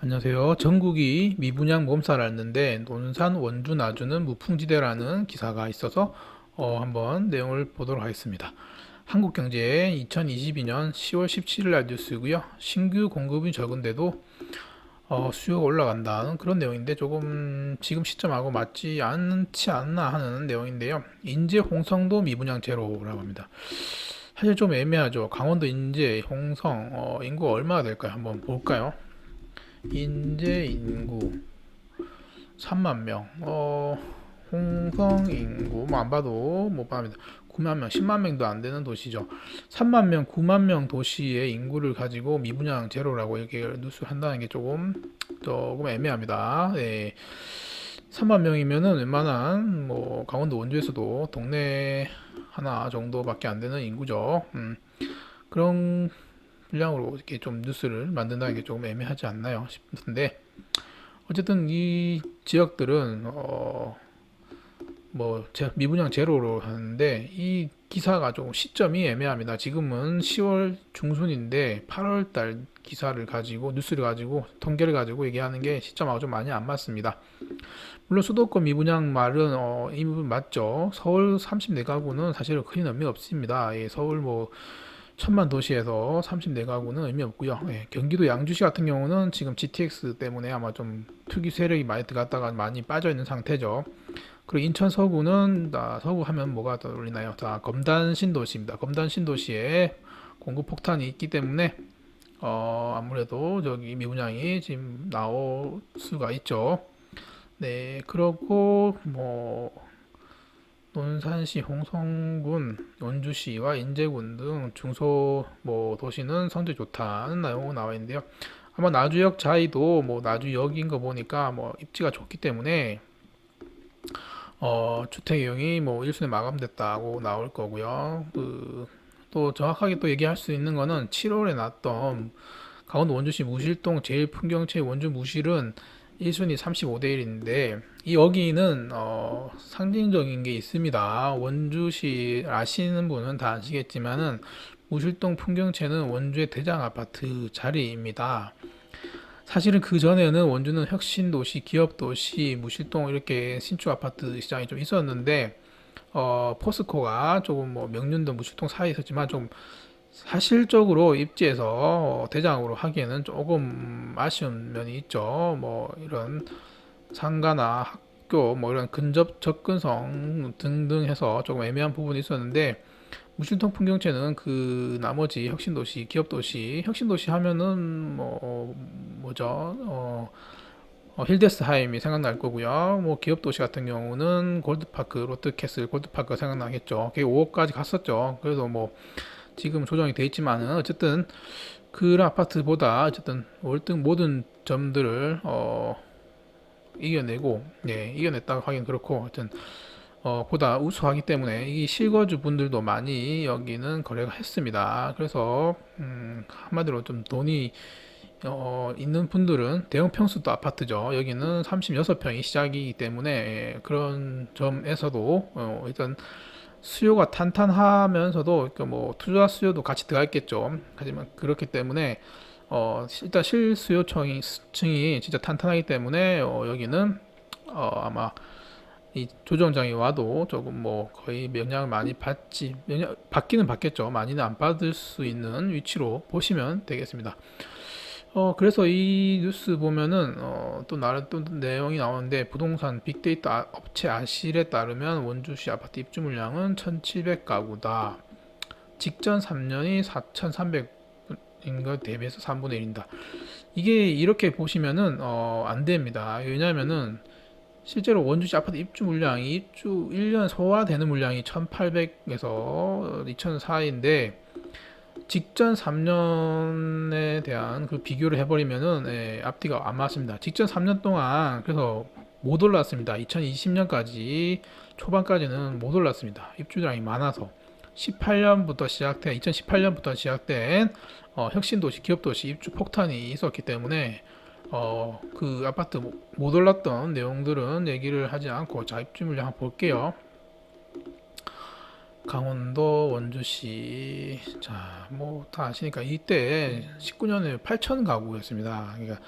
안녕하세요. 전국이 미분양 몸살 앓는데 논산 원주 나주는 무풍지대라는 기사가 있어서 한번 내용을 보도록 하겠습니다. 한국경제 2022년 10월 17일 날 뉴스고요. 신규 공급이 적은데도 수요가 올라간다는 그런 내용인데 조금 지금 시점하고 맞지 않지 않나 하는 내용인데요. 인제 홍성도 미분양 제로라고 합니다. 사실 좀 애매하죠. 강원도 인제 홍성 인구가 얼마나 될까요? 한번 볼까요? 인제 인구 3만 명. 홍성 인구 뭐 안 봐도 못 봐합니다. 9만 명, 10만 명도 안 되는 도시죠. 3만 명, 9만 명 도시의 인구를 가지고 미분양 제로라고 이렇게 뉴스 한다는 게 조금 애매합니다. 네. 3만 명이면은 웬만한 뭐 강원도 원주에서도 동네 하나 정도밖에 안 되는 인구죠. 그런 분량으로 이렇게 좀 뉴스를 만든다는 게 조금 애매하지 않나요 싶은데 어쨌든 이 지역들은 뭐 미분양 제로로 하는데 이 기사가 조금 시점이 애매합니다. 지금은 10월 중순인데 8월 달 기사를 가지고 뉴스를 가지고 통계를 가지고 얘기하는 게 시점하고 좀 많이 안 맞습니다. 물론 수도권 미분양 말은 이 부분 맞죠. 서울 34가구는 사실 큰 의미 없습니다. 예, 서울 뭐 천만 도시에서 34가구는 의미 없고요. 예, 경기도 양주시 같은 경우는 지금 GTX 때문에 아마 좀 투기 세력이 많이 들어갔다가 많이 빠져 있는 상태죠. 그리고 인천 서구는 서구 하면 뭐가 떠올리나요? 자, 검단 신도시입니다. 검단 신도시에 공급 폭탄이 있기 때문에 아무래도 저기 미분양이 지금 나올 수가 있죠. 네, 그러고 뭐 논산시, 홍성군, 원주시와 인제군 등 중소 뭐 도시는 성적이 좋다는 내용이 나와 있는데요. 아마 나주역 자이도 뭐 나주역인 거 보니까 뭐 입지가 좋기 때문에 주택 이용이 뭐 1순위 마감됐다고 나올 거고요. 또 정확하게 또 얘기할 수 있는 거는 7월에 났던 강원도 원주시 무실동 제일 풍경채 원주 무실은 1순위 35대 1인데 이 여기는 상징적인 게 있습니다. 원주시 아시는 분은 다 아시겠지만은 무실동 풍경채는 원주의 대장 아파트 자리입니다. 사실은 그 전에는 원주는 혁신도시, 기업도시, 무실동 이렇게 신축 아파트 시장이 좀 있었는데 포스코가 조금 뭐 명륜도 무실동 사이에 있었지만 좀 사실적으로 입지에서 대장으로 하기에는 조금 아쉬운 면이 있죠. 뭐 이런 상가나 학교 뭐 이런 근접 접근성 등등 해서 조금 애매한 부분이 있었는데 무신통 풍경채는 그 나머지 혁신도시, 기업도시, 혁신도시 하면은 뭐 뭐죠? 힐데스하임이 생각날 거고요. 뭐 기업도시 같은 경우는 골드파크, 롯데캐슬, 골드파크가 생각나겠죠. 그게 5억까지 갔었죠. 그래서 뭐 지금 조정이 돼 있지만은 어쨌든 그 아파트보다 어쨌든 월등 모든 점들을 이겨내고 이겨냈다고 하긴 그렇고 하여튼 보다 우수하기 때문에 이 실거주 분들도 많이 여기는 거래가 했습니다. 그래서 한마디로 좀 돈이 있는 분들은 대형 평수도 아파트죠. 여기는 36평이 시작이기 때문에 그런 점에서도 일단 수요가 탄탄하면서도 그러니까 뭐 투자 수요도 같이 들어가 있겠죠. 하지만 그렇기 때문에 일단 실수요층이 진짜 탄탄하기 때문에 여기는 아마 이 조정장이 와도 조금 뭐 거의 영향을 많이 받기는 받겠죠. 많이는 안 받을 수 있는 위치로 보시면 되겠습니다. 그래서 이 뉴스 보면은 또 내용이 나오는데 부동산 빅데이터 업체 아실에 따르면 원주시 아파트 입주 물량은 1,700가구다. 직전 3년이 4,300인 것 대비해서 3분의 1인다. 이게 이렇게 보시면은 안 됩니다. 왜냐면은 실제로 원주시 아파트 입주 물량이 입주 1년 소화되는 물량이 1,800에서 2,004인데 직전 3년에 대한 그 비교를 해버리면은 앞뒤가 안 맞습니다. 직전 3년 동안 그래서 못 올랐습니다. 2020년까지 초반까지는 못 올랐습니다. 입주량이 많아서 2018년부터 시작된 혁신도시, 기업도시 입주 폭탄이 있었기 때문에 그 아파트 못 올랐던 내용들은 얘기를 하지 않고 자 입주 물량 한번 볼게요. 강원도 원주시 자 뭐 다 아시니까 이때 19년에 8천 가구였습니다. 그러니까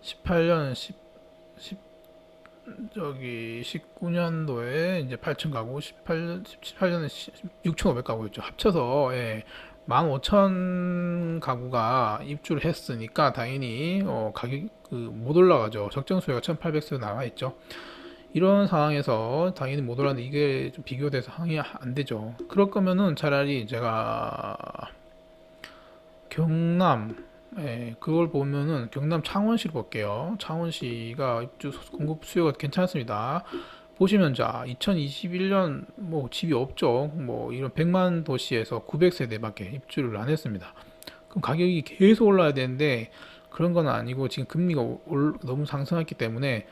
18년 10 저기 19년도에 이제 8천 가구, 18년에 6,500 가구였죠. 합쳐서 예, 15,000 가구가 입주를 했으니까 당연히 가격이 못 올라가죠. 적정 수요가 1,800세 나와 있죠. 이런 상황에서 당연히 못 올라가는데 이게 좀 비교 대상이 안 되죠. 그럴 거면은 차라리 제가 경남, 예, 그걸 보면은 경남 창원시를 볼게요. 창원시가 입주 공급 수요가 괜찮습니다. 보시면 자, 2021년 뭐 집이 없죠. 뭐 이런 100만 도시에서 900세대밖에 입주를 안 했습니다. 그럼 가격이 계속 올라야 되는데 그런 건 아니고 지금 금리가 너무 상승했기 때문에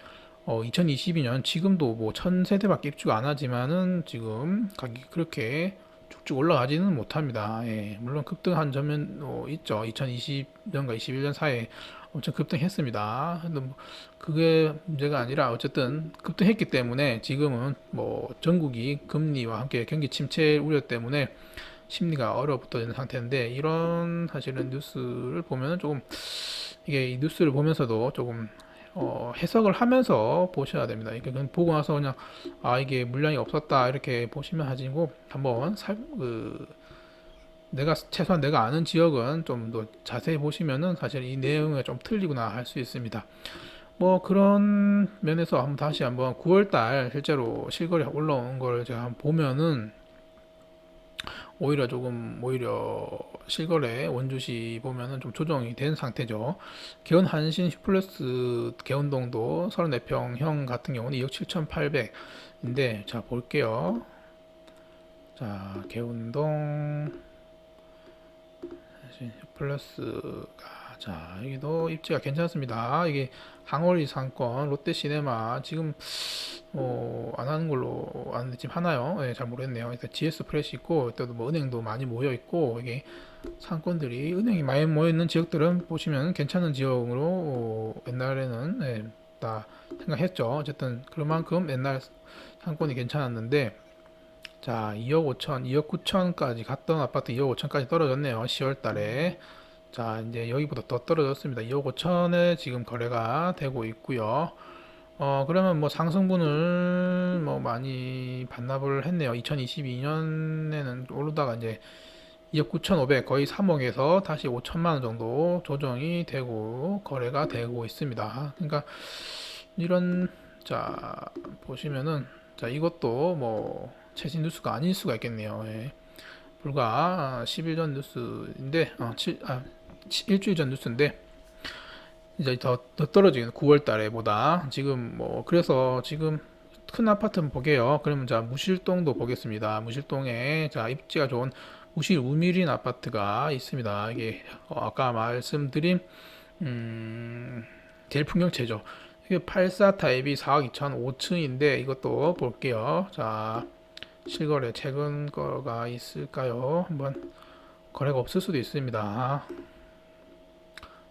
2022년 지금도 뭐 1000세대밖에 입주가 안 하지만은 지금 가격이 그렇게 쭉쭉 올라가지는 못합니다. 예, 물론 급등한 점은 있죠. 2020년과 21년 사이에 엄청 급등했습니다. 근데 뭐 그게 문제가 아니라 어쨌든 급등했기 때문에 지금은 뭐 전국이 금리와 함께 경기 침체 우려 때문에 심리가 얼어붙어 있는 상태인데 이런 사실은 뉴스를 보면은 조금 이게 이 뉴스를 보면서도 조금 해석을 하면서 보셔야 됩니다. 이게 그냥 보고 나서 그냥 이게 물량이 없었다 이렇게 보시면 하지고 한번 내가 최소한 내가 아는 지역은 좀 더 자세히 보시면은 사실 이 내용이 좀 틀리구나 할 수 있습니다. 뭐 그런 면에서 한번 다시 한번 9월달 실제로 실거래 올라온 걸 제가 한번 보면은 오히려 실거래 원주시 보면은 좀 조정이 된 상태죠. 개운 한신 슈플러스 개운동도 34평형 같은 경우는 2억 7,800인데 자 볼게요. 자 개운동 한신 슈플러스가 자 여기도 입지가 괜찮습니다. 이게 항월리 상권 롯데시네마 지금 안 하는 걸로 아는데 지금 하나요? 네, 잘 모르겠네요. 일단 GS 프레시 있고 또 뭐 은행도 많이 모여 있고 이게 상권들이 은행이 많이 모여 있는 지역들은 보시면 괜찮은 지역으로 옛날에는 네, 다 생각했죠. 어쨌든 그만큼 옛날 상권이 괜찮았는데 자 2억 5천, 2억 9천까지 갔던 아파트 2억 5천까지 떨어졌네요. 10월 달에 자 이제 여기보다 더 떨어졌습니다. 2억 5천에 지금 거래가 되고 있고요. 그러면 뭐 상승분을 뭐 많이 반납을 했네요. 2022년에는 오르다가 이제 2억 9,500 거의 3억에서 다시 5천만 원 정도 조정이 되고 거래가 되고 있습니다. 그러니까 이런 자 보시면은 자 이것도 뭐 최신 뉴스가 아닐 수가 있겠네요. 예. 불과 10일 전 뉴스인데 일주일 전 뉴스인데 이제 더 떨어지는 9월 달에보다 지금 뭐 그래서 지금 큰 아파트 보게요. 그러면 자 무실동도 보겠습니다. 무실동에 자 입지가 좋은 무실 우미린 아파트가 있습니다. 이게 아까 말씀드린 제일 풍경채죠. 이게 84 타입이 4억 2천 5층인데 이것도 볼게요. 자 실거래 최근 거가 있을까요? 한번 거래가 없을 수도 있습니다.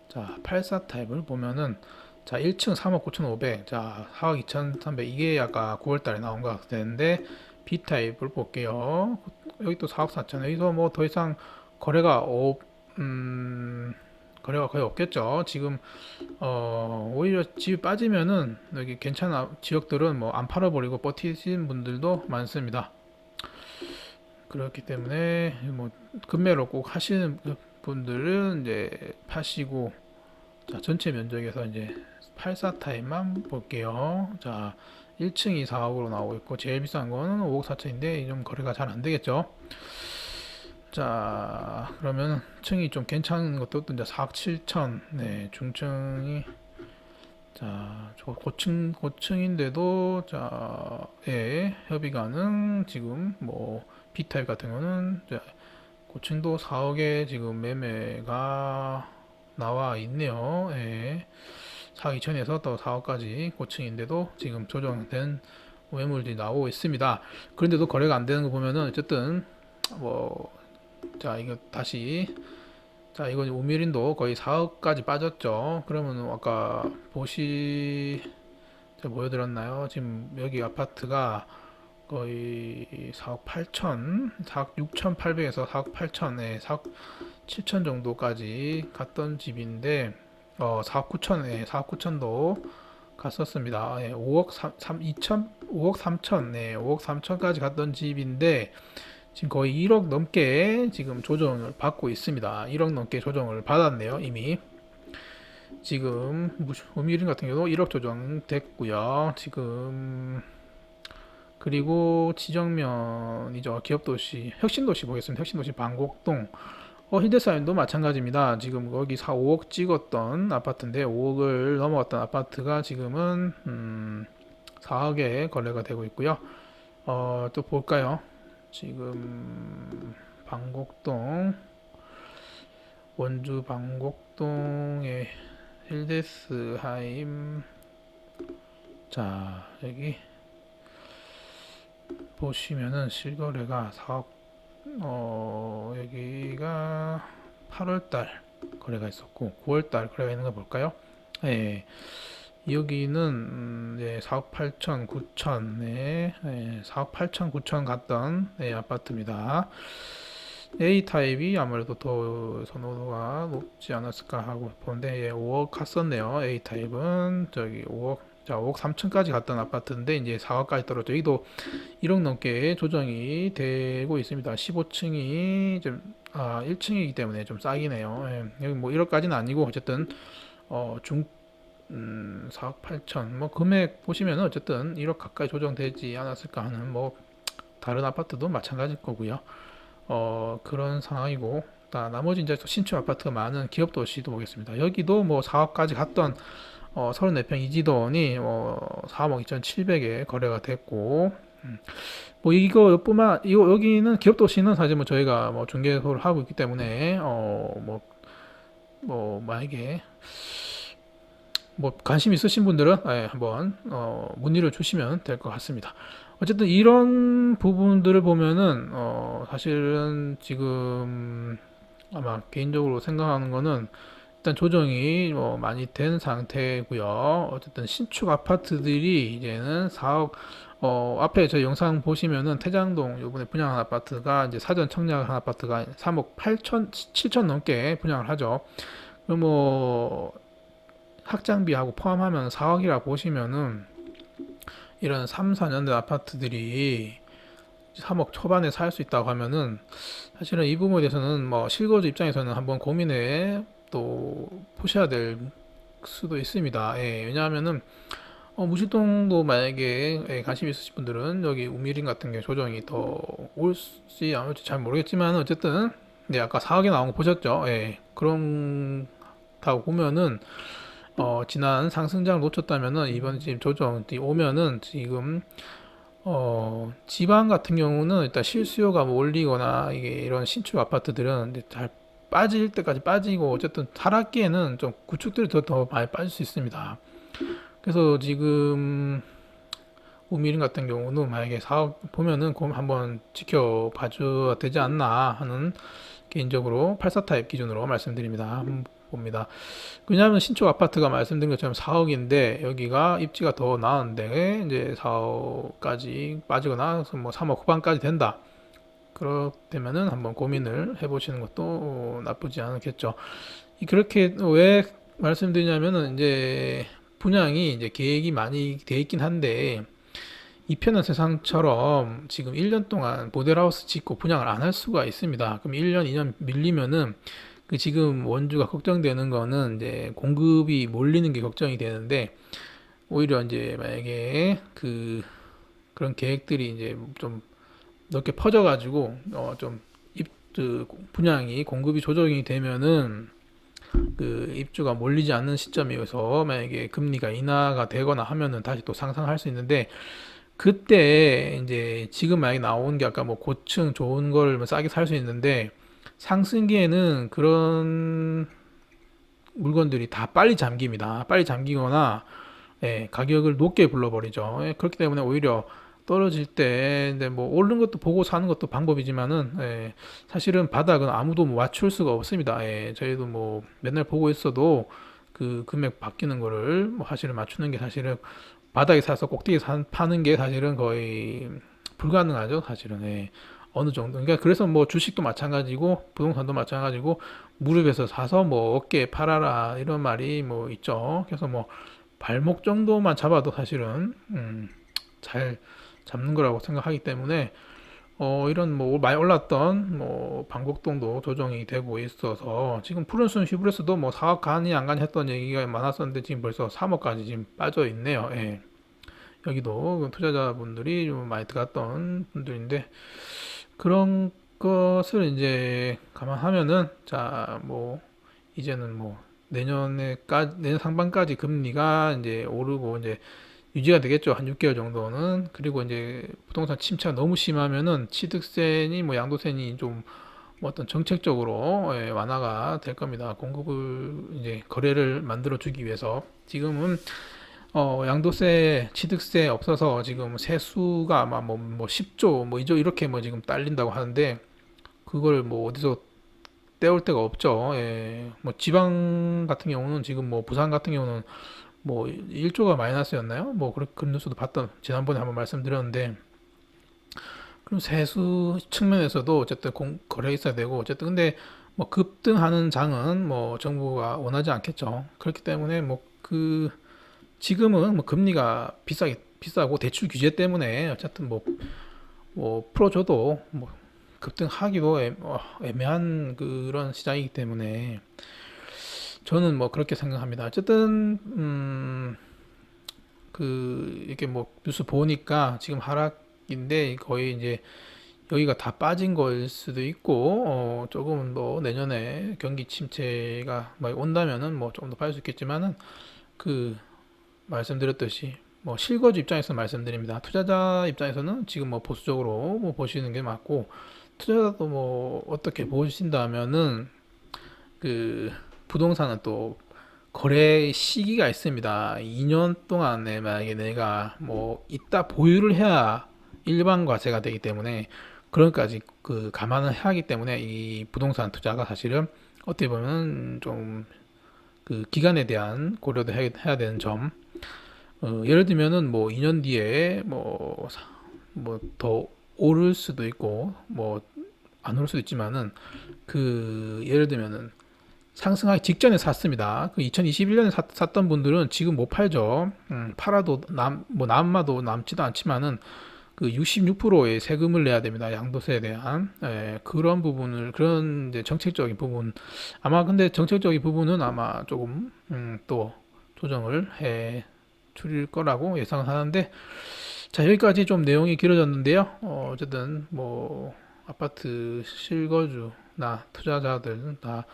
자, 84 타입을 보면은 자, 1층 3억 9,500, 자, 4억 2,300 이게 아까 9월 달에 나온 것 같은데 B 타입을 볼게요. 여기 또 4억 4천. 여기서 뭐 더 이상 거래가 거래가 거의 없겠죠. 지금 오히려 집이 빠지면은 여기 괜찮은 지역들은 뭐 안 팔아버리고 버티신 분들도 많습니다. 그렇기 때문에 뭐 급매로 꼭 하시는 분들은 이제 파시고 자 전체 면적에서 이제 84 타입만 볼게요. 자 1층이 4억으로 나오고 있고 제일 비싼 거는 5억 4천인데 좀 거래가 잘 안 되겠죠. 자 그러면 층이 좀 괜찮은 것도 또 이제 4억 7천 네 중층이 자 고층인데도 자 예, 협의 가능 지금 뭐 B타입 같은 거는 고층도 4억에 지금 매매가 나와 있네요. 예. 4억 2천에서 또 4억까지 고층인데도 지금 조정된 매물들이 나오고 있습니다. 그런데도 거래가 안 되는 거 보면은 어쨌든 뭐 자 이거 다시 자 이거 우미린도 거의 4억까지 빠졌죠. 그러면 아까 제가 보여드렸나요? 지금 여기 아파트가 거의 4억 8천, 4억 6,800에서 4억 8천에 4억 7천 정도까지 갔던 집인데 4억 9천, 4억 9천도 갔었습니다. 5억 2천, 5억 3천, 5억 3천까지 갔던 집인데 지금 거의 1억 넘게 지금 조정을 받고 있습니다. 1억 넘게 조정을 받았네요, 이미. 지금 우미린 같은 경우도 1억 조정됐고요. 지금 그리고 지정면이죠. 기업도시, 혁신도시 보겠습니다. 혁신도시 방곡동. 현대사임도 마찬가지입니다. 지금 거기 5억 찍었던 아파트인데 5억을 넘어갔던 아파트가 지금은 4억에 거래가 되고 있고요. 또 볼까요? 지금 방곡동, 원주 방곡동의 힐데스하임. 자, 여기 보시면은 실거래가 4억, 여기가 8월달 거래가 있었고 9월달 거래가 있는 거 볼까요? 예, 여기는 4억 8천, 9천, 4억 8천, 9천 갔던 아파트입니다. A 타입이 아무래도 더 선호도가 높지 않았을까 하고 보는데 5억 갔었네요. A 타입은 저기 5억, 자 5억 3천까지 갔던 아파트인데 이제 4억까지 떨어져. 여기도 1억 넘게 조정이 되고 있습니다. 15층이 좀 1층이기 때문에 좀 싸기네요. 여기 뭐 1억까지는 아니고 어쨌든 중 4억 8천 뭐 금액 보시면 어쨌든 1억 가까이 조정되지 않았을까 하는 뭐 다른 아파트도 마찬가지일 거고요. 그런 상황이고 나머지 이제 신축 아파트가 많은 기업 도시도 보겠습니다. 여기도 뭐 4억까지 갔던 34평 이지don이 3억 2,700에 거래가 됐고 뭐 이거 여기는 기업 도시는 사실 뭐 저희가 뭐 중개소를 하고 있기 때문에 만약에 뭐 관심 있으신 분들은 한번 문의를 주시면 될 것 같습니다. 어쨌든 이런 부분들을 보면은 사실은 지금 아마 개인적으로 생각하는 거는 일단 조정이 많이 된 상태고요. 어쨌든 신축 아파트들이 이제는 4억 앞에 저 영상 보시면은 태장동 요번에 분양한 아파트가 이제 사전 청약한 아파트가 3억 8천 7천 넘게 분양을 하죠. 그럼 뭐 학장비하고 포함하면 4억이라 보시면은 이런 3, 4년 된 아파트들이 3억 초반에 살 수 있다고 하면은 사실은 이 부분에 대해서는 뭐 실거주 입장에서는 한번 고민해 또 보셔야 될 수도 있습니다. 왜냐하면은 무실동도 만약에 관심 있으신 분들은 여기 우미린 같은 게 조정이 더 올지 안 올지 잘 모르겠지만 어쨌든 아까 4억에 나온 거 보셨죠? 그런다고 보면은 지난 상승장을 놓쳤다면은 이번 지금 조정이 오면은 지금 지방 같은 경우는 일단 실수요가 뭐 올리거나 이게 이런 신축 아파트들은 이제 잘 빠질 때까지 빠지고 어쨌든 하락기에는 좀 구축들이 더 많이 빠질 수 있습니다. 그래서 지금 우미린 같은 경우는 만약에 사업 보면은 한번 지켜봐 줘야 되지 않나 하는 개인적으로 84 타입 기준으로 말씀드립니다. 봅니다. 왜냐하면 신축 아파트가 말씀드린 것처럼 4억인데 여기가 입지가 더 나은데 이제 4억까지 빠지거나 뭐 3억 후반까지 된다. 그렇다면은 한번 고민을 해보시는 것도 나쁘지 않겠죠. 그렇게 왜 말씀드리냐면은 이제 분양이 이제 계획이 많이 돼 있긴 한데 이편한 세상처럼 지금 1년 동안 모델하우스 짓고 분양을 안 할 수가 있습니다. 그럼 1년, 2년 밀리면은 그 지금 원주가 걱정되는 거는 이제 공급이 몰리는 게 걱정이 되는데 오히려 이제 만약에 그런 계획들이 이제 좀 넓게 퍼져가지고 분양이 공급이 조정이 되면은 그 입주가 몰리지 않는 시점이어서 만약에 금리가 인하가 되거나 하면은 다시 또 상승할 수 있는데 그때 이제 지금 만약에 나온 게 아까 뭐 고층 좋은 걸 싸게 살 수 있는데 상승기에는 그런 물건들이 다 빨리 잠깁니다. 빨리 잠기거나 가격을 높게 불러버리죠. 그렇기 때문에 오히려 떨어질 때 근데 뭐 오르는 것도 보고 사는 것도 방법이지만은 사실은 바닥은 아무도 뭐 맞출 수가 없습니다. 저희도 뭐 맨날 보고 있어도 그 금액 바뀌는 거를 뭐 사실은 맞추는 게 사실은 바닥에 사서 꼭대기 파는 게 사실은 거의 불가능하죠. 사실은 어느 정도. 그러니까 그래서 뭐 주식도 마찬가지고 부동산도 마찬가지고 무릎에서 사서 뭐 어깨에 팔아라 이런 말이 뭐 있죠. 그래서 뭐 발목 정도만 잡아도 사실은 잘 잡는 거라고 생각하기 때문에 이런 뭐 많이 올랐던 뭐 방곡동도 조정이 되고 있어서 지금 푸른순 휘브레스도 뭐 4억 가니 안 가니 했던 얘기가 많았었는데 지금 벌써 3억까지 지금 빠져 있네요. 예. 여기도 투자자분들이 좀 많이 들어갔던 분들인데 그런 것을 이제 감안하면은 자 뭐 이제는 뭐 내년 상반까지 금리가 이제 오르고 이제 유지가 되겠죠. 한 6개월 정도는. 그리고 이제 부동산 침체가 너무 심하면은 취득세니 뭐 양도세니 좀 뭐 어떤 정책적으로 완화가 될 겁니다. 공급을 이제 거래를 만들어 주기 위해서 지금은 양도세, 취득세 없어서 지금 세수가 아마 뭐 10조 뭐 2조 이렇게 뭐 지금 딸린다고 하는데 그걸 뭐 어디서 떼올 데가 없죠. 예. 뭐 지방 같은 경우는 지금 뭐 부산 같은 경우는 뭐 1조가 마이너스였나요? 뭐 그런 뉴스도 봤던 지난번에 한번 말씀드렸는데 그럼 세수 측면에서도 어쨌든 거래 있어야 되고 어쨌든 근데 뭐 급등하는 장은 뭐 정부가 원하지 않겠죠. 그렇기 때문에 뭐 지금은 뭐 금리가 비싸고 대출 규제 때문에 어쨌든 뭐 풀어줘도 뭐 급등하기도 애매한 그런 시장이기 때문에 저는 뭐 그렇게 생각합니다. 어쨌든 이렇게 뭐 뉴스 보니까 지금 하락인데 거의 이제 여기가 다 빠진 거일 수도 있고 조금은 뭐 내년에 경기 침체가 많이 온다면은 뭐 조금 더 빠질 수 있겠지만은 그 말씀드렸듯이 뭐 실거주 입장에서 말씀드립니다. 투자자 입장에서는 지금 뭐 보수적으로 뭐 보시는 게 맞고 투자자도 뭐 어떻게 보신다면은 그 부동산은 또 거래 시기가 있습니다. 2년 동안에 만약에 내가 뭐 있다 보유를 해야 일반 과세가 되기 때문에 그런 까지 감안을 해야 하기 때문에 이 부동산 투자가 사실은 어떻게 보면 좀 기간에 대한 고려도 해야 되는 점. 예를 들면은 뭐 2년 뒤에 뭐 더 오를 수도 있고 뭐 안 오를 수도 있지만은 예를 들면은 상승하기 직전에 샀습니다. 2021년에 샀던 분들은 지금 못 팔죠. 팔아도 남아도 남지도 않지만은 66%의 세금을 내야 됩니다. 양도세에 대한 그런 부분을 그런 이제 정책적인 부분 아마 근데 정책적인 부분은 아마 조금 또 조정을 해 줄일 거라고 예상하는데 자 여기까지 좀 내용이 길어졌는데요. 어쨌든 뭐 아파트 실거주나 투자자들 다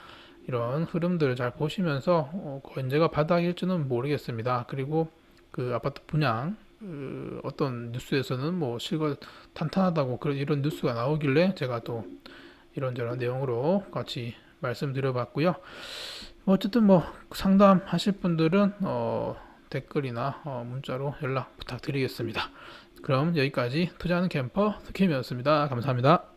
이런 흐름들을 잘 보시면서 언제가 바닥일지는 모르겠습니다. 그리고 아파트 분양 어떤 뉴스에서는 뭐 실거 탄탄하다고 이런 뉴스가 나오길래 제가 또 이런저런 내용으로 같이 말씀드려봤고요. 어쨌든 뭐 상담하실 분들은 댓글이나 문자로 연락 부탁드리겠습니다. 그럼 여기까지 투자하는 캠퍼 스킴이었습니다. 감사합니다.